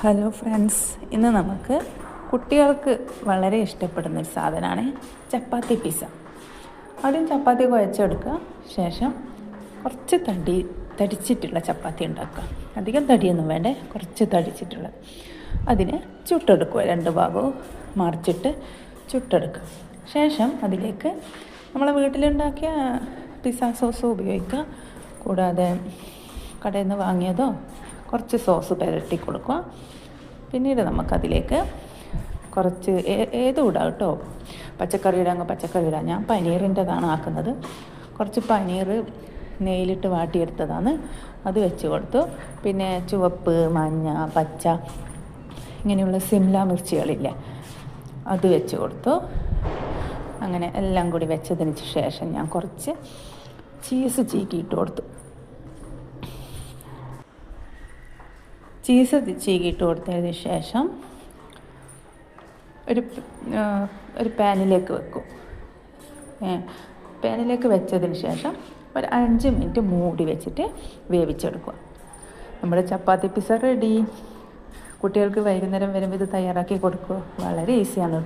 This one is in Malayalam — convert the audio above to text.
ഹലോ ഫ്രണ്ട്സ്, ഇന്ന് നമുക്ക് കുട്ടികൾക്ക് വളരെ ഇഷ്ടപ്പെടുന്ന ഒരു സാധനമാണ് ചപ്പാത്തി പിസ്സ. ആദ്യം ചപ്പാത്തി കുഴച്ചെടുക്കുക. ശേഷം കുറച്ച് തടിച്ചിട്ടുള്ള ചപ്പാത്തി ഉണ്ടാക്കുക. അധികം തടിയൊന്നും വേണ്ടേ, കുറച്ച് തടിച്ചിട്ടുള്ളത്. അതിനെ ചുട്ടെടുക്കുക. രണ്ട് ഭാഗവും മറിച്ചിട്ട് ചുട്ടെടുക്കുക. ശേഷം അതിലേക്ക് നമ്മളെ വീട്ടിലുണ്ടാക്കിയ പിസ്സ സോസ് ഉപയോഗിക്കുക. കൂടാതെ കടയിൽ നിന്ന് വാങ്ങിയതോ കുറച്ച് സോസ് പുരട്ടി കൊടുക്കുക. പിന്നീട് നമുക്കതിലേക്ക് കുറച്ച് ഏതും ഇടാം കേട്ടോ. പച്ചക്കറി ഇടാമെങ്കിൽ പച്ചക്കറി ഇടാം. ഞാൻ പനീറിൻ്റെതാണ് ആക്കുന്നത്. കുറച്ച് പനീർ നെയ്യിലിട്ട് വാട്ടിയെടുത്തതാണ്, അത് വെച്ച് കൊടുത്തു. പിന്നെ ചുവപ്പ്, മഞ്ഞ, പച്ച ഇങ്ങനെയുള്ള സിംല മിർച്ചികളില്ലേ, അത് വെച്ച് കൊടുത്തു. അങ്ങനെ എല്ലാം കൂടി വെച്ചതിന് ശേഷം ഞാൻ കുറച്ച് ചീസ് ചീകിയിട്ട് കൊടുത്തു. ചീസ് ചീകിയിട്ട് കൊടുത്തതിന് ശേഷം ഒരു പാനിലേക്ക് വെക്കും. പാനിലേക്ക് വെച്ചതിന് ശേഷം ഒരു 5 മിനിറ്റ് മൂടി വെച്ചിട്ട് വേവിച്ചെടുക്കുക. നമ്മുടെ ചപ്പാത്തി പിസ്സ റെഡി. കുട്ടികൾക്ക് വൈകുന്നേരം വരുമ്പോൾ ഇത് തയ്യാറാക്കി കൊടുക്കുക. വളരെ ഈസിയാണ്.